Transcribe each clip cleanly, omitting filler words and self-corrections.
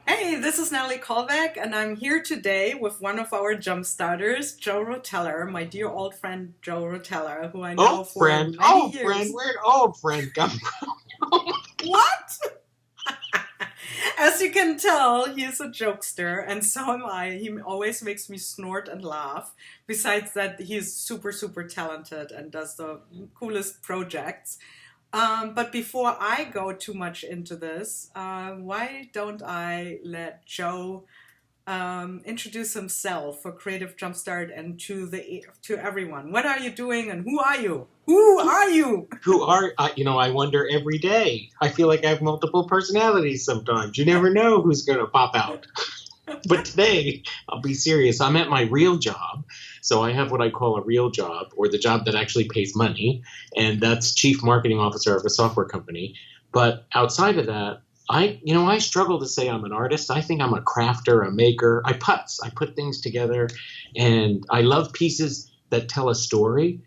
Hey, this is Natalie Callback, and I'm here today with one of our jump starters, Joe Rotella, my dear old friend Joe Rotella, who I know Old for friend, many old friend, years. where'd old friend come from? Oh my What? As you can tell, he's a jokester, and so am I. He always makes me snort and laugh. Besides that, he's super, super talented and does the coolest projects. But before I go too much into this, why don't I let Joe introduce himself for Creative Jumpstart and to everyone? What are you doing, and who are you? Who God. are you? Who are, I wonder every day. I feel like I have multiple personalities sometimes. You never know who's going to pop out. But today, I'll be serious. I'm at my real job. So I have what I call a real job, or the job that actually pays money, and that's Chief Marketing Officer of a software company. But outside of that, I struggle to say I'm an artist. I think I'm a crafter, a maker. I putz. I put things together, and I love pieces that tell a story.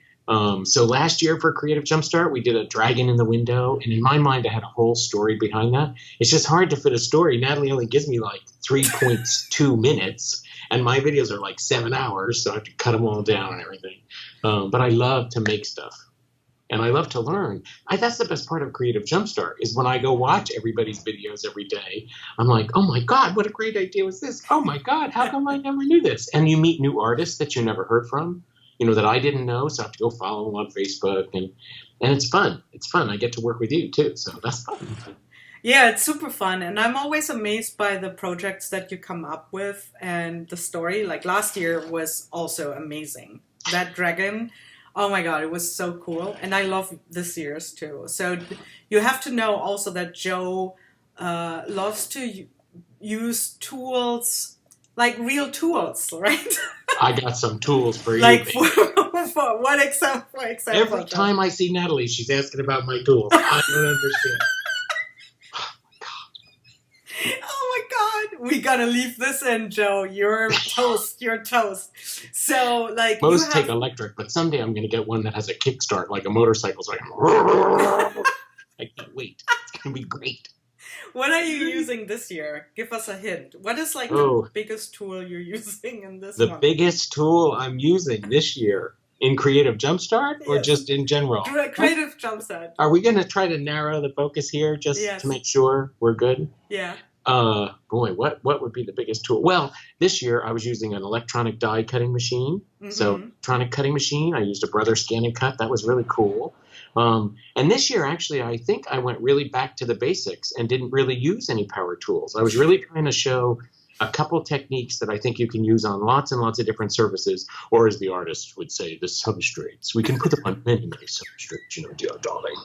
So last year for Creative Jumpstart, we did a dragon in the window, and in my mind, I had a whole story behind that. It's just hard to fit a story. Natalie only gives me like 3.2 minutes, and my videos are like 7 hours, so I have to cut them all down and everything. But I love to make stuff, and I love to learn. That's the best part of Creative Jumpstart is when I go watch everybody's videos every day. I'm like, oh my God, what a great idea was this? Oh my God, how come I never knew this? And you meet new artists that you never heard from, that I didn't know. So I have to go follow them on Facebook, and it's fun. It's fun. I get to work with you too, so that's fun. Yeah, it's super fun, and I'm always amazed by the projects that you come up with and the story. Like last year was also amazing. That dragon, oh my God, it was so cool, and I love this year's too. So you have to know also that Joe loves to use tools, like real tools, right? I got some tools for you, Like for, baby. for what example? For example, Every Joe. time I see Natalie, she's asking about my tools. I don't understand. Oh my God, we gotta leave this in, Joe. You're toast. You're toast. So, like, you Most take have. electric, but someday I'm going to get one that has a kickstart like a motorcycle. So I can't wait. It's going to be great. What are you using this year? Give us a hint. What is like the Oh, biggest tool you're using in this the one? biggest tool I'm using this year in Creative Jumpstart or Yes, just in general? creative jump set. Are we going to try to narrow the focus here just to Yes. make sure we're good? Yeah. Boy, what would be the biggest tool? Well, this year I was using an electronic die cutting machine. So Mm-hmm. electronic cutting machine. I used a Brother Scan and Cut. That was really cool. And this year, actually, I think I went really back to the basics and didn't really use any power tools. I was really trying to show a couple techniques that I think you can use on lots and lots of different surfaces, or as the artist would say, the substrates. We can put them on many, many substrates, dear darling.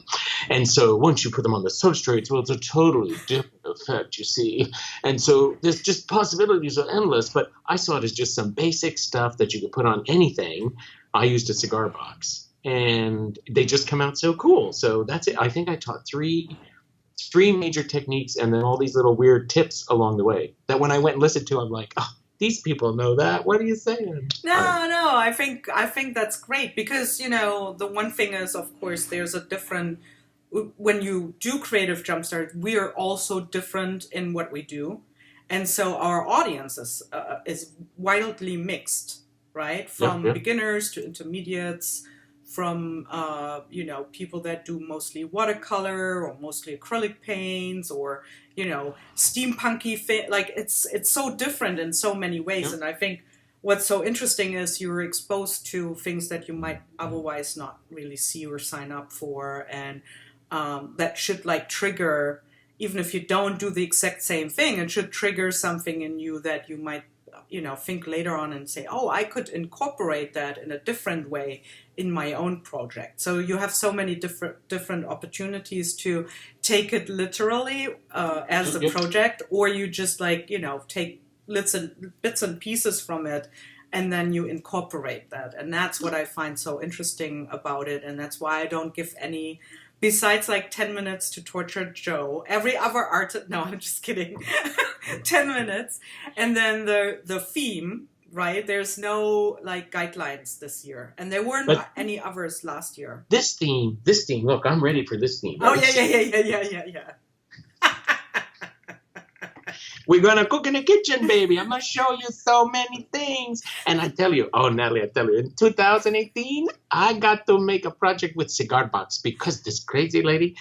And so once you put them on the substrates, well, it's a totally different effect, you see. And so there's just possibilities are endless, but I saw it as just some basic stuff that you could put on anything. I used a cigar box, and they just come out so cool. So that's it. I think I taught three major techniques and then all these little weird tips along the way that when I went and listened to, I'm like, oh, these people know that. What are you saying? No. I think that's great because the one thing is, of course, there's a different. When you do creative jumpstart, we are also different in what we do, and so our audience is wildly mixed, right? Yep, From yep. beginners to intermediates, from people that do mostly watercolor or mostly acrylic paints or steampunky like it's so different in so many ways, Yep. and I think what's so interesting is you're exposed to things that you might otherwise not really see or sign up for, and that should like trigger, even if you don't do the exact same thing, it should trigger something in you that you might think later on and say, oh, I could incorporate that in a different way in my own project. So you have so many different opportunities to take it literally as a Yep. project, or you just like take bits and pieces from it and then you incorporate that. And that's what I find so interesting about it, and that's why I don't give any, besides like 10 minutes to torture Joe, every other artist, no, I'm just kidding. 10 minutes. And then the theme, right? There's no like guidelines this year. And there weren't But any others last year. this theme, look, I'm ready for this theme. Oh Are you yeah, serious? yeah. We're going to cook in the kitchen, baby. I'm going to show you so many things. And I tell you, oh, Natalie, I tell you, in 2018, I got to make a project with cigar box because this lady,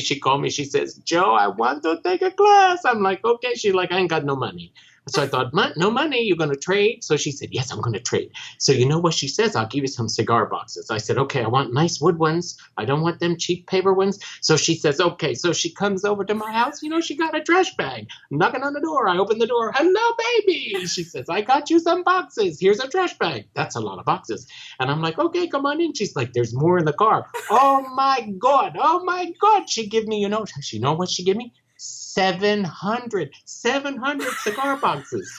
she called me. She says, Joe, I want to take a class. I'm like, okay. She's like, I ain't got no money. So I thought, no money, you're going to trade? So she said, yes, I'm going to trade. So you know what she says? I'll give you some cigar boxes. I said, okay, I want nice wood ones. I don't want them cheap paper ones. So she says, okay. So she comes over to my house. You know, she got a trash bag. I'm knocking on the door. I open the door. Hello, baby. She says, I got you some boxes. Here's a trash bag. That's a lot of boxes. And I'm like, okay, come on in. She's like, there's more in the car. Oh, my God. Oh, my God. She give me, you know what she give me? 700 cigar boxes.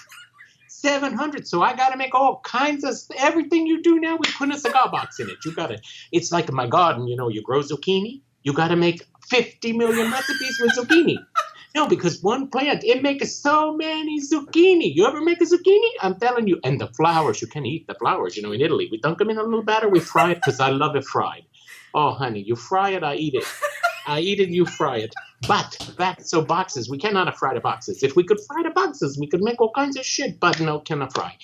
700. So I got to make all kinds of everything you do now. We put a cigar box in it. You got to. It's like in my garden. You know, you grow zucchini. You got to make 50 million recipes with zucchini. No, because one plant it makes so many zucchini. You ever make a zucchini? I'm telling you. And the flowers, you can eat the flowers. You know, in Italy, we dunk them in a little batter. We fry it because I love it fried. Oh, honey, you fry it, I eat it. I eat it, you fry it. But so boxes, we cannot fry the boxes. If we could fry the boxes, we could make all kinds of shit, but no, cannot fry.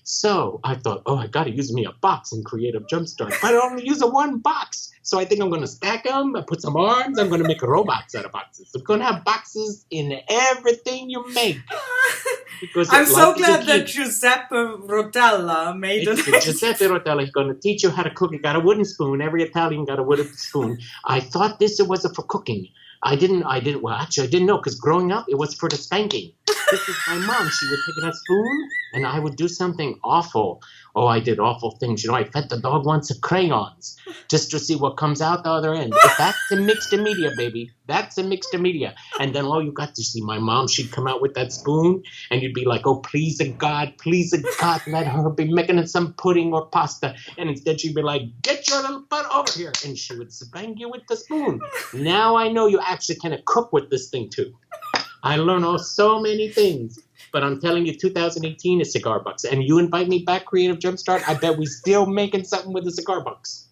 So I thought, oh, I got to use me a box in Creative Jumpstart. But I only use a one box. So I think I'm going to stack them. I put some arms. I'm going to make robots out of boxes. I'm going to have boxes in everything you make. I'm so glad that Giuseppe Rotella made it. Giuseppe Rotella is going to teach you how to cook. You got a wooden spoon. Every Italian got a wooden spoon. I thought this was for cooking. I didn't know because growing up, it was for the spanking. This is my mom. She would take a spoon and I would do something awful. Oh, I did awful things. You know, I fed the dog once of crayons just to see what comes out the other end. That's a mixed media, baby. That's a mixed media. And then all you got to see my mom, she'd come out with that spoon and you'd be like, oh, please, God, let her be making some pudding or pasta. And instead she'd be like, get your little butt over here. And she would spank you with the spoon. Now I know you actually can cook with this thing too. I learned so many things. But I'm telling you, 2018 is cigar box. And you invite me back, Creative Jumpstart, I bet we still making something with the cigar box.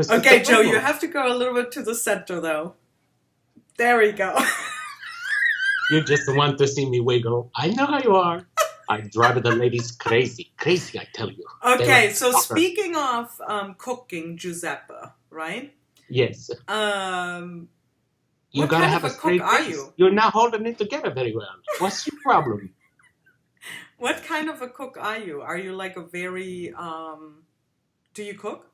Okay, Joe, you have to go a little bit to the center, though. There we go. You just want to see me wiggle. I know how you are. I drive the ladies crazy. Crazy, I tell you. Okay, so speaking of cooking, Giuseppe, right? Yes. You what gotta kind have of a a straight cook are face. you? You're not holding it together very well. What's your problem? What kind of a cook are you? Are you like a very, do you cook?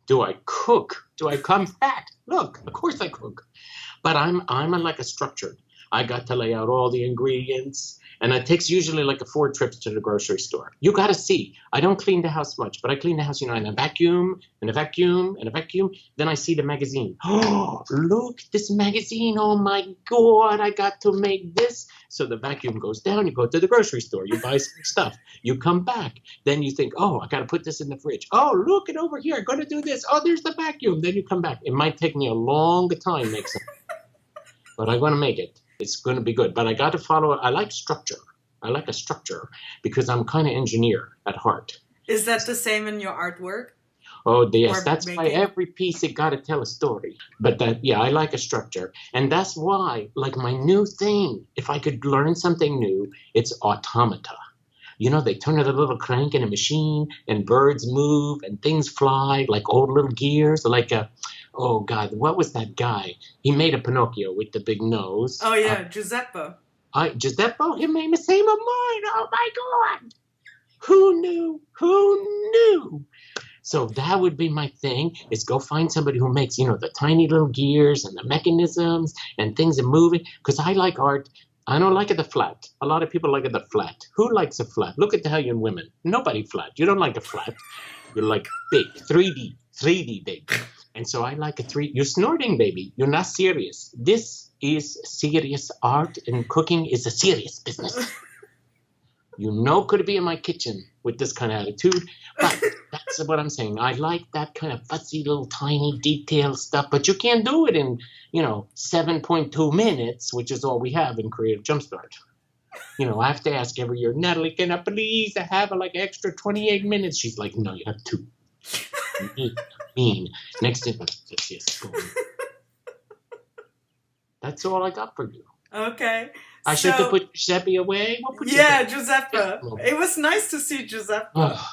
Do I cook? Do I come fat? Look, of course I cook. But I'm like a structured. I got to lay out all the ingredients. And it takes usually like 4 trips to the grocery store. You got to see. I don't clean the house much, but I clean the house, you know, in a vacuum, and a vacuum, and a vacuum. Then I see the magazine. Oh, look, this magazine. Oh, my God, I got to make this. So the vacuum goes down. You go to the grocery store. You buy some stuff. You come back. Then you think, oh, I got to put this in the fridge. Oh, look it over here. I'm going to do this. Oh, there's the vacuum. Then you come back. It might take me a long time to make something. But I'm going to make it. It's going to be good. But I got to follow. I like structure. I like a structure because I'm kind of engineer at heart. Is that the same in your artwork? Oh, yes. Or That's why every piece, it got to tell a story. But I like a structure. And that's why, like my new thing, if I could learn something new, it's automata. You know, they turn a little crank in a machine and birds move and things fly like old little gears, like oh, God, what was that guy? He made a Pinocchio with the big nose. Oh, yeah, Giuseppe. Giuseppe, he made the same of mine. Oh, my God. Who knew? Who knew? So that would be my thing, is go find somebody who makes, you know, the tiny little gears and the mechanisms and things are moving. Because I like art. I don't like it the flat. A lot of people like it the flat. Who likes a flat? Look at Italian women. Nobody flat. You don't like a flat. You like big, 3D big. And so I like a 3D. You're snorting, baby. You're not serious. This is serious art, and cooking is a serious business. You know, could be in my kitchen with this kind of attitude, but that's what I'm saying. I like that kind of fussy little tiny detail stuff, but you can't do it in, 7.2 minutes, which is all we have in Creative Jumpstart. I have to ask every year, Natalie, can I please have like extra 28 minutes? She's like, no, you have 2. Mean. Next thing, yes, go on. That's all I got for you. Okay. I should have So, put Giuseppe away. We'll put yeah, Giuseppe. Giuseppe. It was nice to see Giuseppe. Oh,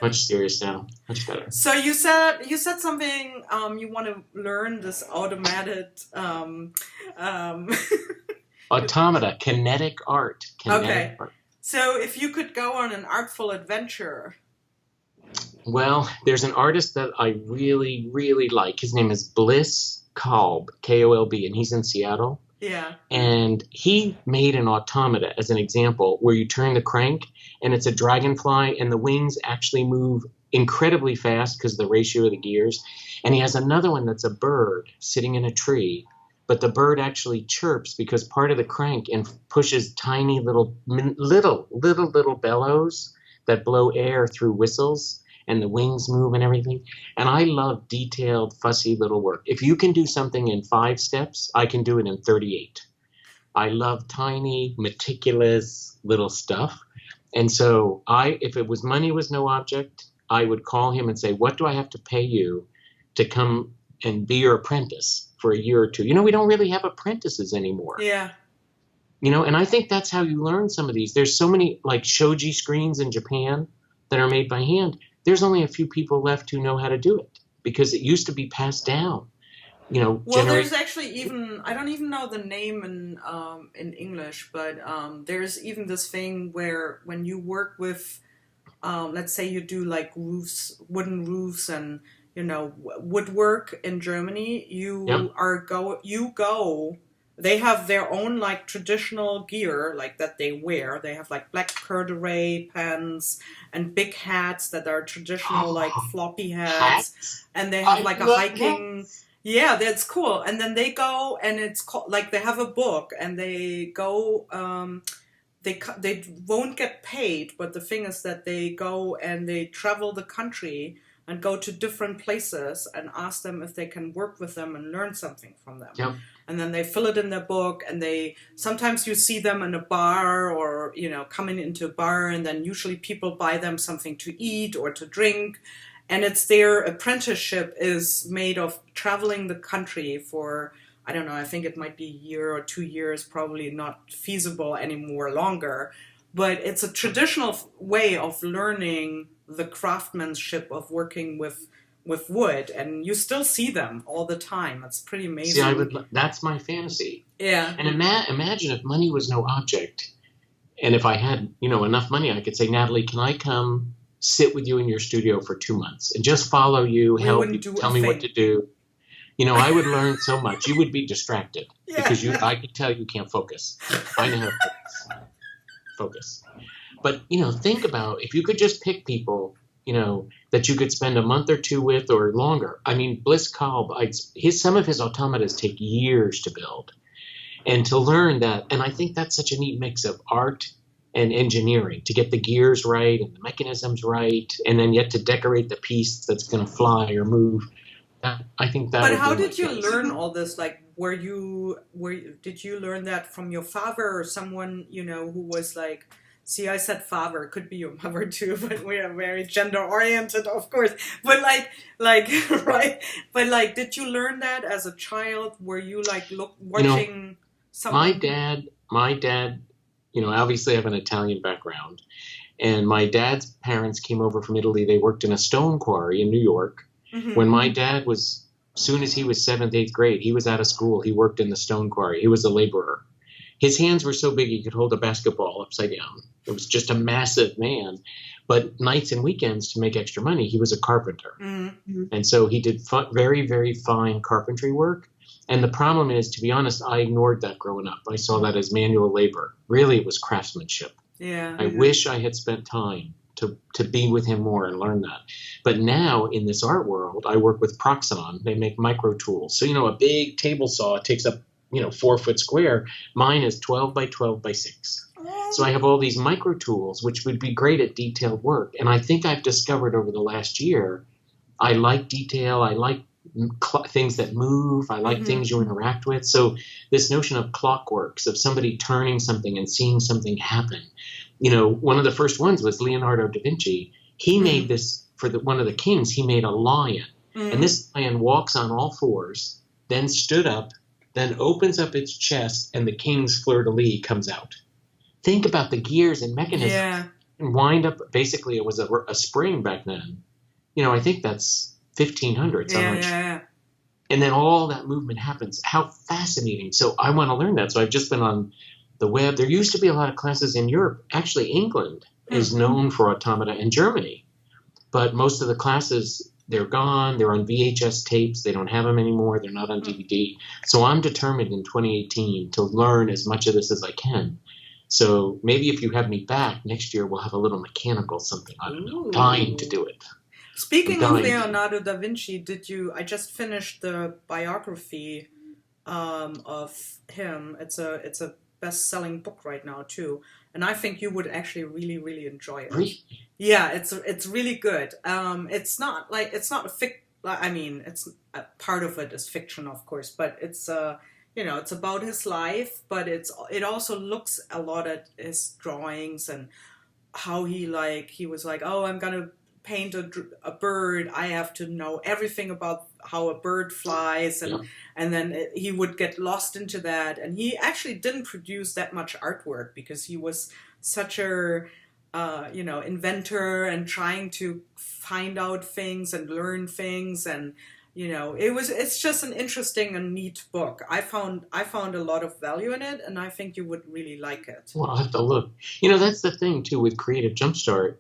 much serious now. Much better. So you said something. You want to learn this automated. Um, Automata, kinetic art. Kinetic okay. art. So if you could go on an artful adventure. Well, there's an artist that I really, really like. His name is Bliss Kolb, Kolb, and he's in Seattle. Yeah. And he made an automata as an example where you turn the crank and it's a dragonfly and the wings actually move incredibly fast because of the ratio of the gears. And he has another one that's a bird sitting in a tree, but the bird actually chirps because part of the crank and pushes tiny little bellows that blow air through whistles, and the wings move and everything. And I love detailed, fussy little work. If you can do something in 5 steps, I can do it in 38. I love tiny, meticulous little stuff. And so if it was money was no object, I would call him and say, what do I have to pay you to come and be your apprentice for a year or two? We don't really have apprentices anymore. Yeah. And I think that's how you learn some of these. There's so many like shoji screens in Japan that are made by hand. There's only a few people left who know how to do it because it used to be passed down. Well, there's actually even I don't even know the name in English, but there's even this thing where when you work with, let's say you do like roofs, wooden roofs, and woodwork in Germany, Yep. you go. They have their own like traditional gear like that they wear. They have like black corduroy pants and big hats that are traditional like floppy hats, Hats? and they have I like a love hiking. hats. Yeah, that's cool. And then they go and it's called like they have a book and they go. They won't get paid, but the thing is that they go and they travel the country and go to different places and ask them if they can work with them and learn something from them. Yep. And then they fill it in their book, and they sometimes you see them in a bar or coming into a bar, and then usually people buy them something to eat or to drink, and it's their apprenticeship is made of traveling the country for, I don't know, I think it might be a year or 2 years, probably not feasible anymore longer, but it's a traditional way of learning the craftsmanship of working with wood, and you still see them all the time. It's pretty amazing. See, that's my fantasy. Yeah. And imagine if money was no object, and if I had, enough money, I could say, Natalie, can I come sit with you in your studio for 2 months and just follow you, help you, tell me what to do? I would learn so much. You would be distracted because I could tell you can't focus. I know how to focus. But, think about if you could just pick people, that you could spend a month or two with or longer. I mean, Bliss Kolb, some of his automatas take years to build. And to learn that, and I think that's such a neat mix of art and engineering to get the gears right and the mechanisms right, and then yet to decorate the piece that's going to fly or move. I think that. But how did you learn all this? Like, did you learn that from your father or someone who was like? See, I said father. It could be your mother too, but we are very gender oriented, of course. But like, right? But like, did you learn that as a child? Were you like watching someone? My dad, obviously I have an Italian background, and my dad's parents came over from Italy. They worked in a stone quarry in New York. Mm-hmm. When my dad as soon as he was 7th, 8th grade, he was out of school. He worked in the stone quarry. He was a laborer. His hands were so big he could hold a basketball upside down. It was just a massive man. But nights and weekends, to make extra money, he was a carpenter. Mm-hmm. And so he did very, very fine carpentry work. And the problem is, to be honest, I ignored that growing up. I saw that as manual labor. Really, it was craftsmanship. Yeah. I wish I had spent time to be with him more and learn that. But now, in this art world, I work with Proxon. They make micro tools. So, a big table saw takes up 4-foot square. Mine is 12 by 12 by 6. So I have all these micro tools, which would be great at detailed work. And I think I've discovered over the last year, I like detail. I like things that move. I like things you interact with. So this notion of clockworks, of somebody turning something and seeing something happen. One of the first ones was Leonardo da Vinci. He made this for one of the kings. He made a lion. And this lion walks on all fours, then stood up, then opens up its chest, and the king's fleur-de-lis comes out. Think about the gears and mechanisms. Yeah. And wind up, basically, it was a spring back then. I think that's 1500s. Yeah. And then all that movement happens. How fascinating. So I want to learn that. So I've just been on the web. There used to be a lot of classes in Europe. Actually, England is known for automata, and Germany. But most of the classes, they're gone. They're on VHS tapes. They don't have them anymore. They're not on DVD. So I'm determined in 2018 to learn as much of this as I can. So maybe if you have me back next year, we'll have a little mechanical something. I don't know. Dying to do it. Speaking of Leonardo da Vinci, I just finished the biography of him. It's a best-selling book right now too, and I think you would actually really, really enjoy it. Really? Yeah, it's really good. It's not I mean, it's part of it is fiction, of course, but it's it's about his life, but it also looks a lot at his drawings and how he was like, oh, I'm gonna paint a bird. I have to know everything about how a bird flies, and then he would get lost into that. And he actually didn't produce that much artwork because he was such a inventor and trying to find out things and learn things, and it's just an interesting and neat book. I found a lot of value in it, and I think you would really like it. Well, I'll have to look. That's the thing too with Creative Jumpstart.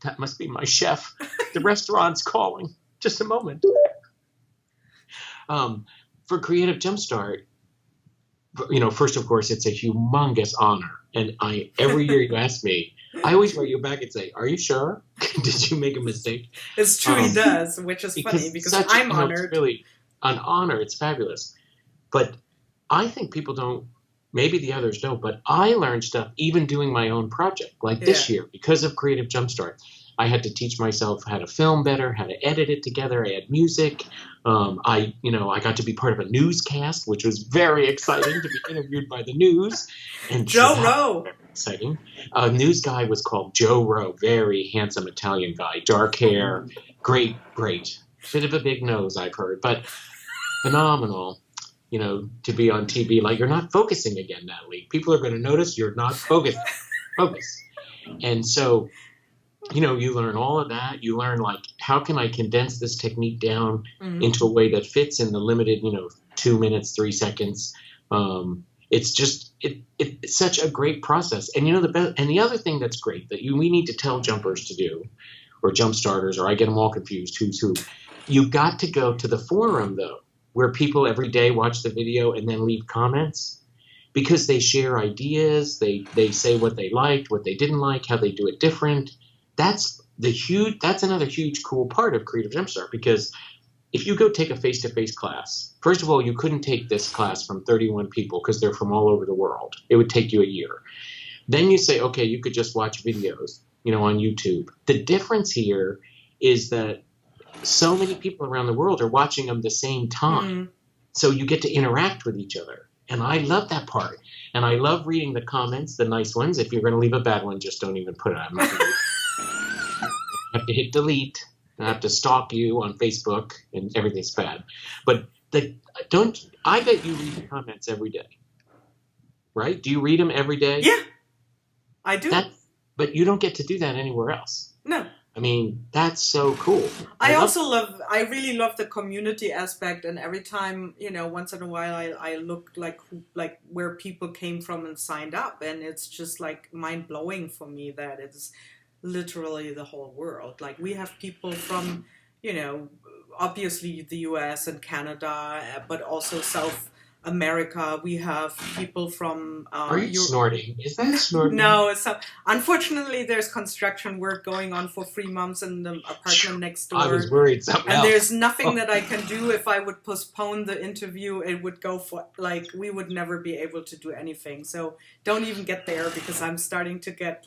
That must be my chef. The restaurant's calling. Just a moment. For Creative Jumpstart, first, of course, it's a humongous honor. And every year you ask me, I always write you back and say, are you sure? Did you make a mistake? It's true, he does, which is funny because I'm honored. It's really an honor. It's fabulous. But I think people don't, maybe the others don't, but I learned stuff even doing my own project. Like this year, because of Creative Jumpstart, I had to teach myself how to film better, how to edit it together, add music. I got to be part of a newscast, which was very exciting to be interviewed by the news. And Joe Rowe. Exciting. A news guy was called Joe Rowe, very handsome Italian guy, dark hair, great. Bit of a big nose, I've heard, but phenomenal. To be on TV, like you're not focusing again, Natalie. People are going to notice you're not focused. Focus. And so, you learn all of that. You learn how can I condense this technique down into a way that fits in the limited, 2 minutes, 3 seconds. It's just it's such a great process. And the other thing that's great that we need to tell jumpers to do, or jump starters, or I get them all confused. Who's who? You got to go to the forum though, where people every day watch the video and then leave comments, because they share ideas. They say what they liked, what they didn't like, how they do it different. That's another huge cool part of Creative Jumpstart, because if you go take a face-to-face class, first of all, you couldn't take this class from 31 people because they're from all over the world. It would take you a year. Then you say, okay, you could just watch videos, on YouTube. The difference here is that so many people around the world are watching them the same time. So you get to interact with each other. And I love that part. And I love reading the comments, the nice ones. If you're going to leave a bad one, just don't even put it. I'm not going to have to hit delete. I have to stalk you on Facebook, and everything's bad. But I bet you read the comments every day, right? Do you read them every day? Yeah, I do. But you don't get to do that anywhere else. No. I mean, that's so cool. I really love the community aspect, and every time, once in a while I look like where people came from and signed up, and it's just mind blowing for me that it's literally the whole world. Like we have people from, obviously the US and Canada, but also South America. We have people from... Are you snorting? Is that snorting? No, unfortunately there's construction work going on for 3 months in the apartment next door. I was worried something else. And there's nothing that I can do. If I would postpone the interview, it would go for, we would never be able to do anything. So don't even get there, because I'm starting to get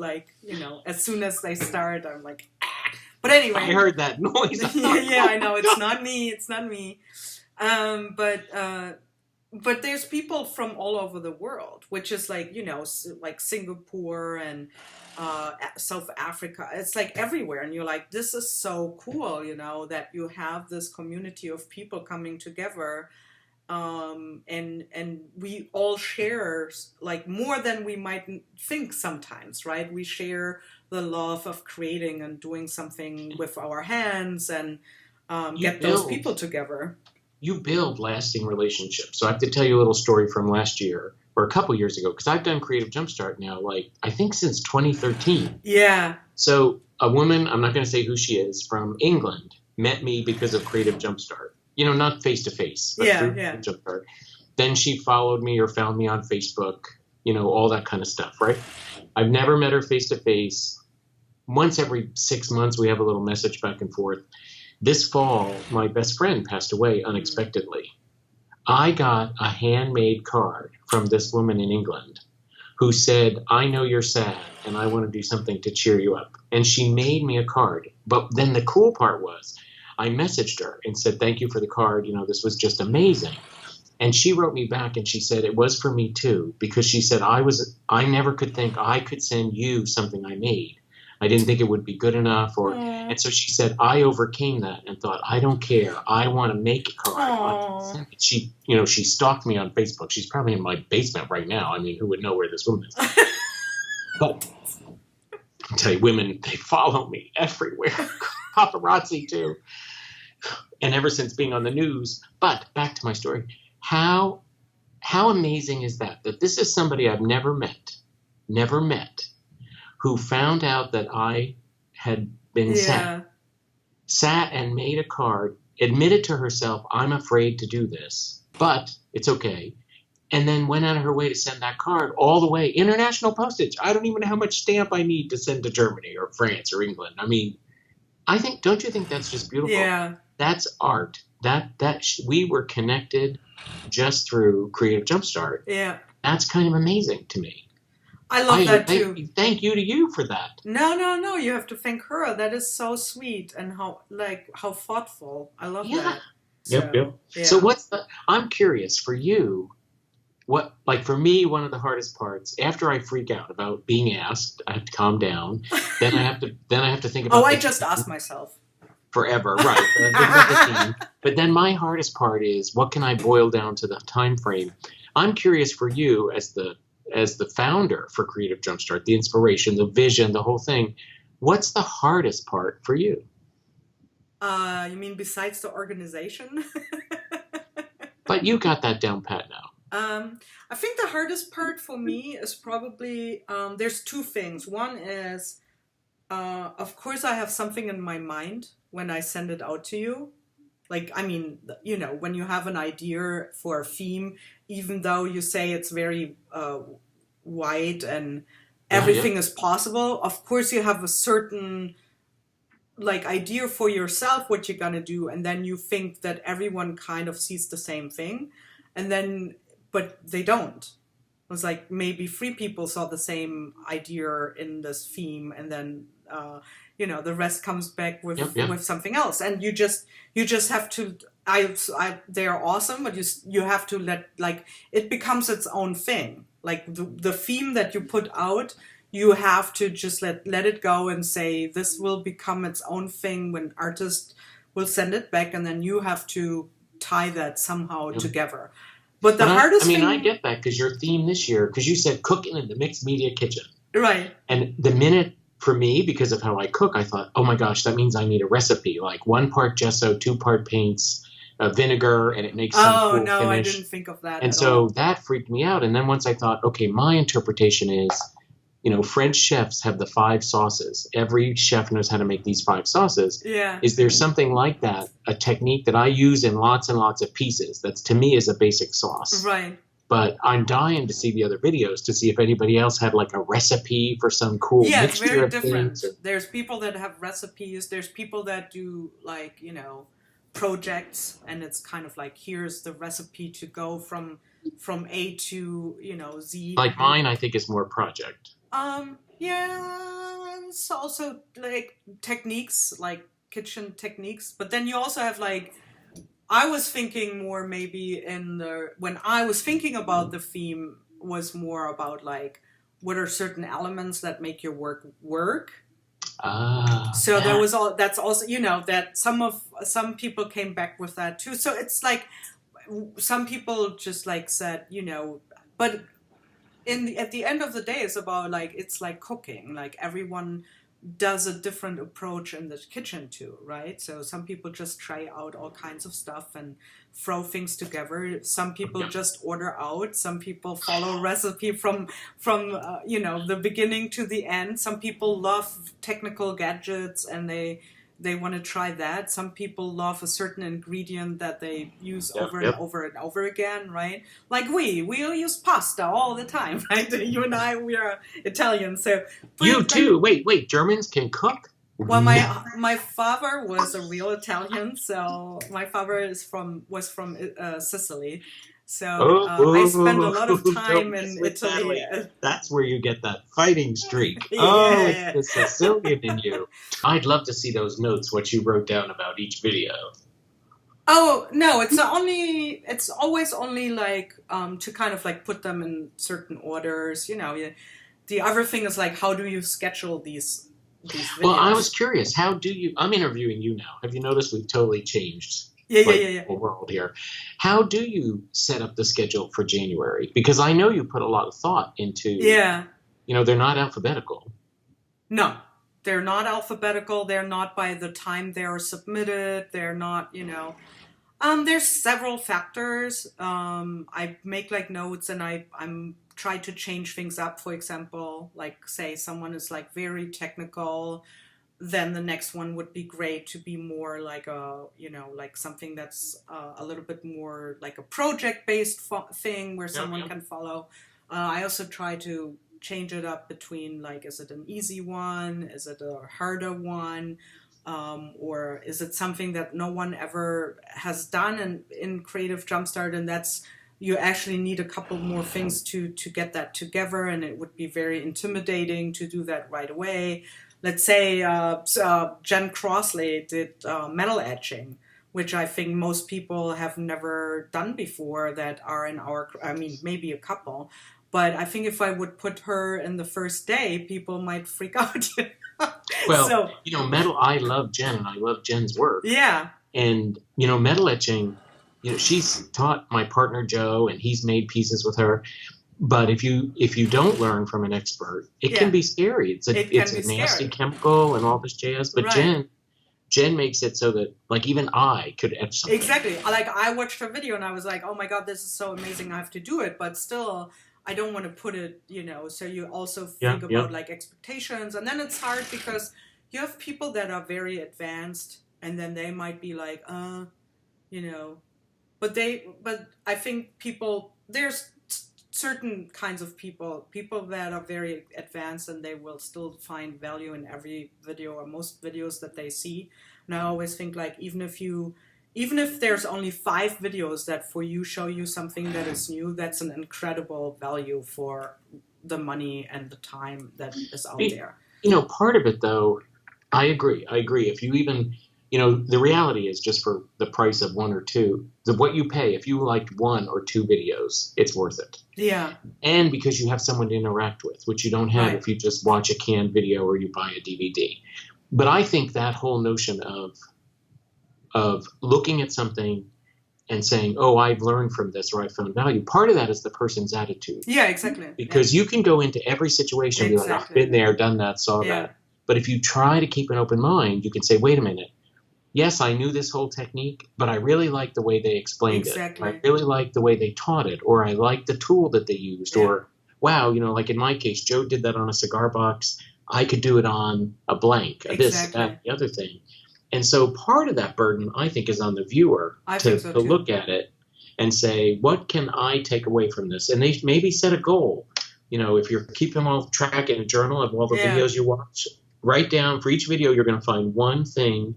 as soon as they start, I'm like, ah. But anyway. I heard that noise. Yeah, I know. It's not me. but there's people from all over the world, which is like, like Singapore and South Africa. It's like everywhere, and you're like, this is so cool, that you have this community of people coming together, and we all share like more than we might think sometimes, right? We share the love of creating and doing something with our hands, and You get those build people together. you build lasting relationships. So I have to tell you a little story from last year or a couple years ago, because I've done Creative Jumpstart now, like I think since 2013. Yeah, So a woman, I'm not going to say who she is, from England, met me because of Creative Jumpstart. Not face to face, but yeah, through yeah. Creative Jumpstart. Then she followed me or found me on Facebook, all that kind of stuff, right? I've never met her face to face. Once every 6 months, we have a little message back and forth. This fall, my best friend passed away unexpectedly. I got a handmade card from this woman in England who said, I know you're sad and I want to do something to cheer you up. And she made me a card. But then the cool part was I messaged her and said, thank you for the card. This was just amazing. And she wrote me back and she said, it was for me too, because she said, I never could think I could send you something I made. I didn't think it would be good enough. Aw. And so she said, I overcame that and thought, I don't care. I want to make a card. Aw. She stalked me on Facebook. She's probably in my basement right now. I mean, who would know where this woman is? But I'll tell you, women, they follow me everywhere. Paparazzi too. And ever since being on the news. But back to my story. How amazing is that this is somebody I've never met, who found out that I had been Yeah. sat and made a card, admitted to herself, I'm afraid to do this, but it's okay. And then went out of her way to send that card all the way, international postage. I don't even know how much stamp I need to send to Germany or France or England. I mean, don't you think that's just beautiful? Yeah. That's art. We were connected just through Creative Jumpstart. Yeah. That's kind of amazing to me. I love that too. Thank you to you for that. No. You have to thank her. That is so sweet, and how thoughtful. I love Yeah. that. Yep. Yeah. So I'm curious for you, for me, one of the hardest parts, after I freak out about being asked, I have to calm down. Then I have to think about I just asked myself. Forever, right. But then my hardest part is, what can I boil down to the time frame? I'm curious for you as the founder for Creative Jumpstart, the inspiration, the vision, the whole thing. What's the hardest part for you? You mean besides the organization? But you got that down pat now. I think the hardest part for me is probably, there's two things. One is, of course, I have something in my mind when I send it out to you. Like, I mean, when you have an idea for a theme, even though you say it's very wide and everything is possible, of course you have a certain idea for yourself what you're gonna do, and then you think that everyone kind of sees the same thing, but they don't. It was like maybe 3 people saw the same idea in this theme, and then the rest comes back with with something else, and you just have to. They are awesome, but you have to let it becomes its own thing. Like the theme that you put out, you have to just let it go and say this will become its own thing when artists will send it back, and then you have to tie that somehow together. But the hardest thing... I get that, because your theme this year, because you said cooking in the mixed media kitchen. Right. And the minute, for me, because of how I cook, I thought, oh my gosh, that means I need a recipe. Like 1 part gesso, 2 part paints, vinegar, and it makes some cool finish. I didn't think of that. And so that freaked me out. And then once I thought, okay, my interpretation is, French chefs have the 5 sauces. Every chef knows how to make these 5 sauces. Yeah. Is there something like that, a technique that I use in lots and lots of pieces that's, to me, is a basic sauce? Right. But I'm dying to see the other videos to see if anybody else had a recipe for some cool mixture it's very of different. things. There's people that have recipes. There's people that do projects, and it's kind of like, here's the recipe to go from A to Z. Like mine, I think, is more project. Yeah, it's also techniques, like kitchen techniques, but then you also have I was thinking more maybe when I was thinking about the theme was more about like what are certain elements that make your work. So there was that's also, that some people came back with that too. So it's like some people just like said, but at the end of the day, it's about like, it's like cooking. Like everyone does a different approach in the kitchen too, right? So some people just try out all kinds of stuff and throw things together. Some people just order out. Some people follow recipe from the beginning to the end. Some people love technical gadgets and they want to try that. Some people love a certain ingredient that they use over and over and over again, right? Like we'll use pasta all the time, right? You and I, we are Italian, so you too. Wait, Germans can cook? Well, my father was a real Italian, so my father was from Sicily. So I spent a lot of time in Italy. That's where you get that fighting streak. Yeah. Oh, it's the Sicilian in you. I'd love to see those notes, what you wrote down about each video. Oh no, it's always only like to kind of like put them in certain orders. The other thing is like, how do you schedule these videos? Well, I was curious. I'm interviewing you now. Have you noticed we've totally changed? Yeah. The world here. How do you set up the schedule for January? Because I know you put a lot of thought into. Yeah. They're not alphabetical. No, they're not alphabetical. They're not by the time they're submitted. They're not. There's several factors. I make like notes and I'm try to change things up. For example, like say someone is like very technical. Then the next one would be great to be more like like something that's a little bit more like a project-based thing where someone can follow. I also try to change it up between like, is it an easy one? Is it a harder one? Or is it something that no one ever has done in Creative Jumpstart? And that's, you actually need a couple more things to get that together. And it would be very intimidating to do that right away. Let's say Jen Crossley did metal etching, which I think most people have never done before that are in maybe a couple. But I think if I would put her in the first day, people might freak out. Well, metal, I love Jen and I love Jen's work. Yeah. And, metal etching, she's taught my partner Joe and he's made pieces with her. But if you don't learn from an expert, it can be scary. It's a nasty chemical and all this jazz. But right. Jen makes it so that like even I could etch something. Exactly. Like I watched her video and I was like, oh my God, this is so amazing. I have to do it. But still, I don't want to put it, so you also think about like expectations. And then it's hard because you have people that are very advanced and then they might be like, but I think there's certain kinds of people that are very advanced and they will still find value in every video or most videos that they see. And I always think like, even if there's only 5 videos that for you show you something that is new, that's an incredible value for the money and the time that is out there. Part of it though, I agree. If you even, the reality is just for the price of 1 or 2, what you pay, if you liked 1 or 2 videos, it's worth it. Yeah. And because you have someone to interact with, which you don't have if you just watch a canned video or you buy a DVD. But I think that whole notion of looking at something and saying, oh, I've learned from this or I found value, part of that is the person's attitude. Yeah, exactly. Because you can go into every situation and be like, I've been there, done that, saw that. But if you try to keep an open mind, you can say, wait a minute. Yes, I knew this whole technique, but I really liked the way they explained it. I really liked the way they taught it, or I liked the tool that they used, or wow, like in my case, Joe did that on a cigar box. I could do it on a blank, this, that, the other thing. And so part of that burden, I think, is on the viewer to look at it and say, what can I take away from this? And they maybe set a goal. If you're keeping all track in a journal of all the videos you watch, write down for each video, you're going to find one thing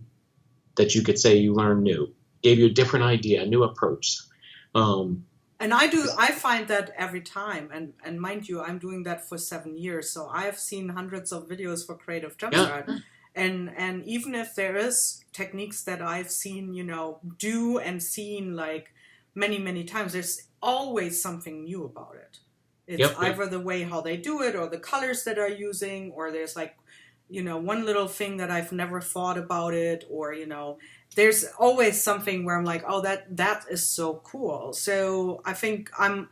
that you could say you learned new, gave you a different idea, a new approach. And I find that every time, and mind you, I'm doing that for 7 years, so I have seen hundreds of videos for Creative Jumpstart, And even if there is techniques that I've seen, do and seen like many, many times, there's always something new about it. It's Yep. either the way how they do it or the colors that are using, or there's like, one little thing that I've never thought about it, or, there's always something where I'm like, oh, that is so cool. So I think I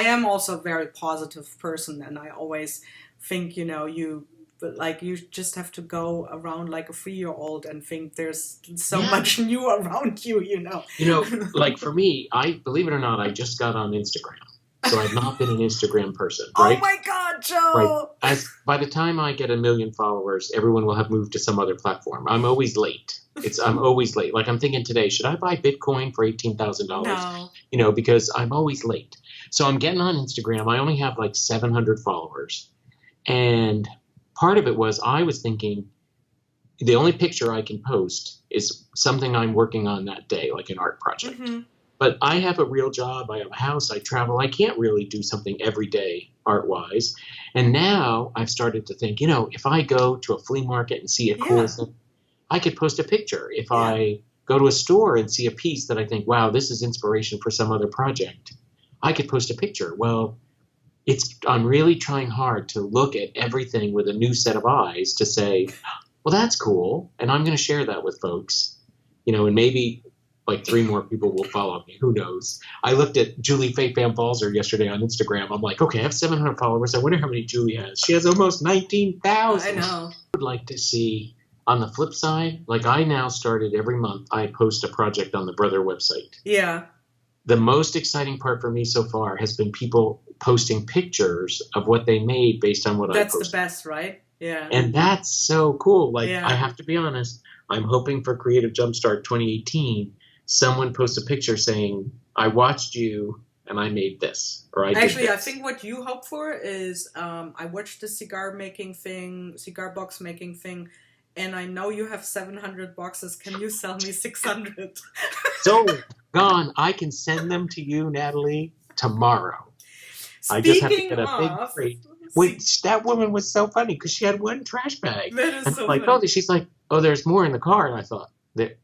am also a very positive person, and I always think, but like you just have to go around like a 3-year-old and think there's so Yeah. much new around you, Like for me, I believe it or not, I just got on Instagram. So I've not been an Instagram person, Oh right? my God, Right. Joe! As by the time I get 1 million followers, everyone will have moved to some other platform. I'm always late. I'm always late. Like I'm thinking today, should I buy Bitcoin for $18,000? No. Because I'm always late. So I'm getting on Instagram. I only have like 700 followers. And part of it was I was thinking the only picture I can post is something I'm working on that day, like an art project. Mm-hmm. But I have a real job. I have a house. I travel. I can't really do something every day art-wise. And now I've started to think, if I go to a flea market and see a cool Yeah. thing, I could post a picture. If Yeah. I go to a store and see a piece that I think, wow, this is inspiration for some other project, I could post a picture. Well, I'm really trying hard to look at everything with a new set of eyes to say, well, that's cool, and I'm going to share that with folks, and maybe like 3 more people will follow me. Who knows? I looked at Julie Faith Van Balzer yesterday on Instagram. I'm like, okay, I have 700 followers. I wonder how many Julie has. She has almost 19,000. I know. I would like to see, on the flip side, like I now started every month, I post a project on the Brother website. Yeah. The most exciting part for me so far has been people posting pictures of what they made based on what I posted. That's the best, right? Yeah. And that's so cool. Like, Yeah. I have to be honest, I'm hoping for Creative Jumpstart 2018, someone posts a picture saying, I watched you and I made this, or I did Actually, I this. think what you hope for is I watched the cigar box making thing, and I know you have 700 boxes. Can you sell me 600? So, gone. I can send them to you, Natalie, tomorrow. I just have to get a big crate. Wait, that woman was so funny because she had one trash bag. That is And so I'm like, funny. oh, she's like, oh, there's more in the car. And I thought,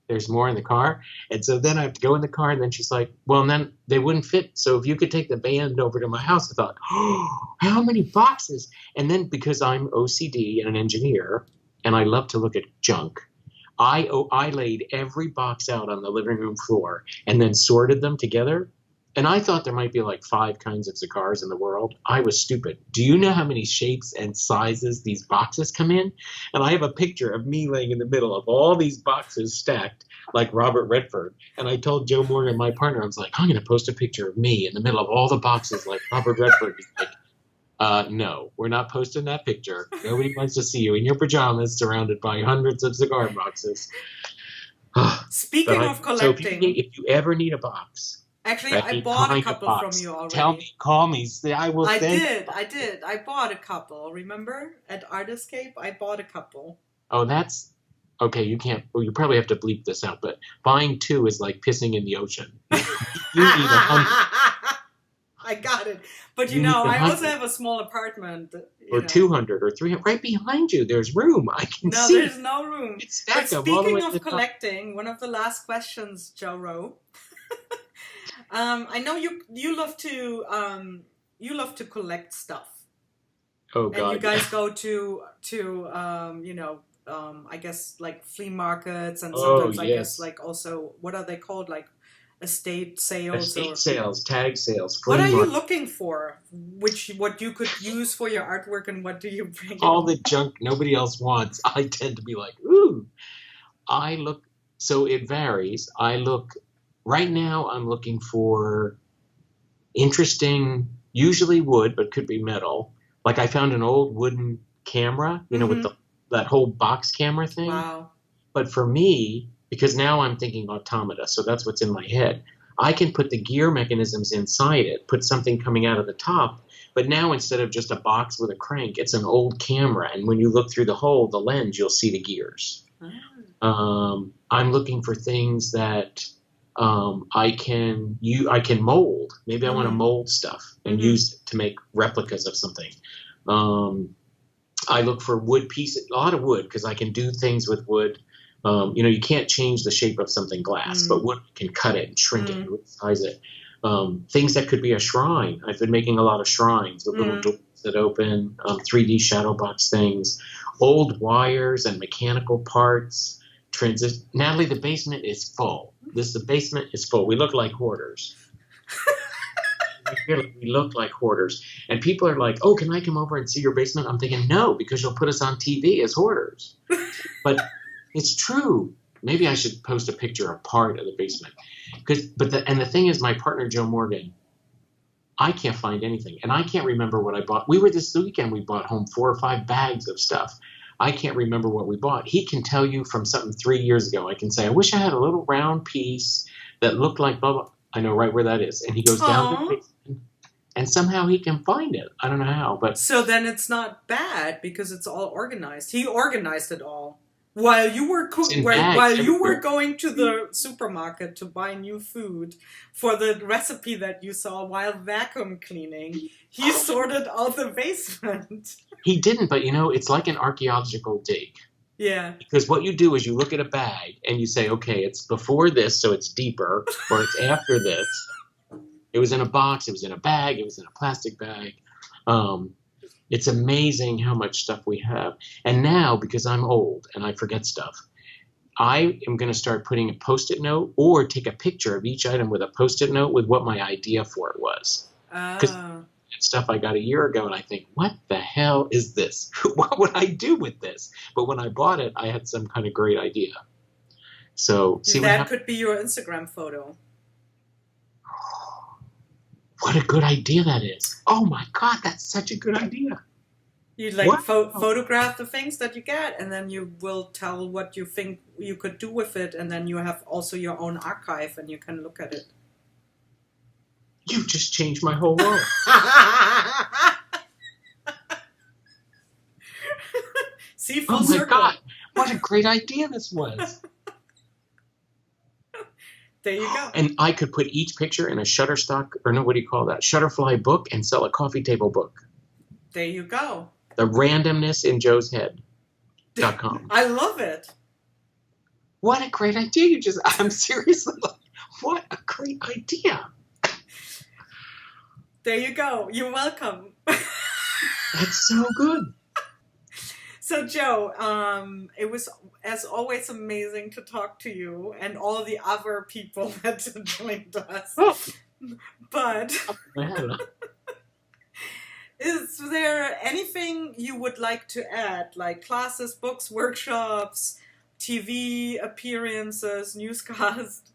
there's more in the car. And so then I have to go in the car. And then she's like, well, and then they wouldn't fit. So if you could take the van over to my house, I thought, oh, how many boxes? And then because I'm OCD and an engineer, and I love to look at junk, I laid every box out on the living room floor and then sorted them together. And I thought there might be like 5 kinds of cigars in the world. I was stupid. Do you know how many shapes and sizes these boxes come in? And I have a picture of me laying in the middle of all these boxes stacked like Robert Redford. And I told Joe Morgan, my partner, I was like, I'm going to post a picture of me in the middle of all the boxes like Robert Redford. He's like, no, we're not posting that picture. Nobody wants to see you in your pajamas surrounded by hundreds of cigar boxes. Speaking of collecting, so if you ever need a box, actually, I bought a couple from you already. Call me. I will send. I did. I bought a couple. Remember at Artiscape, I bought a couple. Oh, that's okay. You can't. Well, you probably have to bleep this out. But buying 2 is like pissing in the ocean. You need 100. I got it. But I also have a small apartment. Or 200 or 300. Right behind you, there's room. I can see. No, there's no room. It's stacked but up all the way speaking to of the collecting, one of the last questions, Joe Rowe. I know you love to collect stuff. Oh God! And you guys go to I guess like flea markets and sometimes I guess like also what are they called, like estate sales? Sales, tag sales. What are you looking for? What you could use for your artwork, and what do you bring? All the junk nobody else wants. I tend to be like, ooh. So it varies. Right now I'm looking for interesting, usually wood, but could be metal. Like I found an old wooden camera, with that whole box camera thing. Wow. But for me, because now I'm thinking automata, so that's what's in my head, I can put the gear mechanisms inside it, put something coming out of the top. But now instead of just a box with a crank, it's an old camera. And when you look through the hole, the lens, you'll see the gears. I'm looking for things that I can mold. Maybe I want to mold stuff and use it to make replicas of something. I look for wood pieces, a lot of wood, because I can do things with wood. You can't change the shape of something glass, but wood can cut it and shrink it and resize it. Things that could be a shrine. I've been making a lot of shrines with little doors that open, 3D shadow box things, old wires and mechanical parts. Natalie, the basement is full. The basement is full. We look like hoarders. We look like hoarders. And people are like, oh, can I come over and see your basement? I'm thinking, no, because you'll put us on TV as hoarders. But it's true. Maybe I should post a picture of part of the basement. And the thing is, my partner, Joe Morgan, I can't find anything. And I can't remember what I bought. This weekend, we bought home 4 or 5 bags of stuff. I can't remember what we bought. He can tell you from something 3 years ago. I can say, I wish I had a little round piece that looked like blah, blah. I know right where that is. And he goes down the basement, and somehow he can find it. I don't know how, but so then it's not bad because it's all organized. He organized it all while you were going to the supermarket to buy new food for the recipe that you saw while vacuum cleaning. He sorted out the basement. He didn't, but it's like an archaeological dig. Yeah. Because what you do is you look at a bag and you say, okay, it's before this, so it's deeper, or it's after this. It was in a box, it was in a bag, it was in a plastic bag. It's amazing how much stuff we have. And now, because I'm old and I forget stuff, I am going to start putting a Post-it note or take a picture of each item with a Post-it note with what my idea for it was. Because stuff I got a year ago, and I think, what the hell is this? What would I do with this? But when I bought it, I had some kind of great idea. So that could be your Instagram photo. What a good idea that is. Oh my God, that's such a good idea. You photograph the things that you get, and then you will tell what you think you could do with it, and then you have also your own archive, and you can look at it. You just changed my whole world. See, full circle. Oh my God, what a great idea this was. There you go. And I could put each picture in a Shutterstock, or no, what do you call that? Shutterfly book, and sell a coffee table book. There you go. The randomness in Joe's head.com. I love it. What a great idea. I'm seriously like, what a great idea. There you go. You're welcome. That's so good. So, Joe, it was, as always, amazing to talk to you and all the other people that joined us. Oh. But is there anything you would like to add, like classes, books, workshops, TV appearances, newscasts?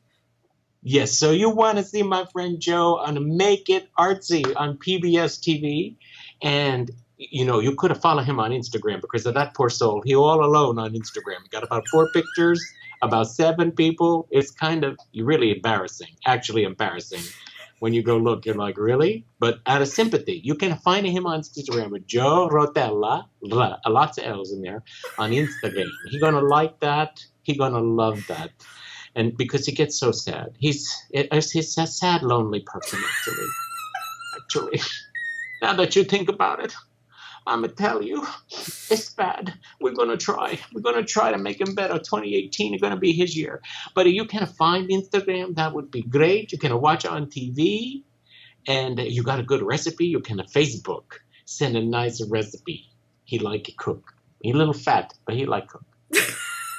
Yes, so you want to see my friend Joe on Make It Artsy on PBS TV, and you could have followed him on Instagram because of that poor soul. He all alone on Instagram. He got about 4 pictures, about 7 people. It's kind of really embarrassing, actually embarrassing. When you go look, you're like, really? But out of sympathy, you can find him on Instagram with Joe Rotella, lots of L's in there, on Instagram. He's going to like that. He's going to love that. And because he gets so sad. He's a sad, lonely person, actually. Now that you think about it, I'm going to tell you, it's bad. We're going to try. We're going to try to make him better. 2018 is going to be his year. But if you can find Instagram, that would be great. You can watch on TV, and you got a good recipe. You can Facebook. Send a nice recipe. He like to cook. He's a little fat, but he like cook.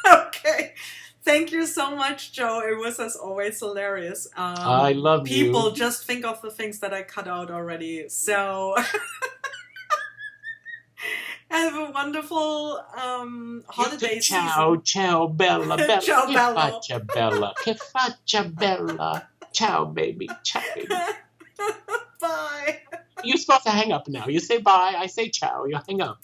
Okay. Thank you so much, Joe. It was, as always, hilarious. I love you. People just think of the things that I cut out already. So... Have a wonderful holiday season. Ciao, Bella, Bella. Ciao, Bella. Che faccia bella. Che faccia bella. Ciao, baby. Ciao, baby. Bye. You're supposed to hang up now. You say bye, I say ciao, you hang up.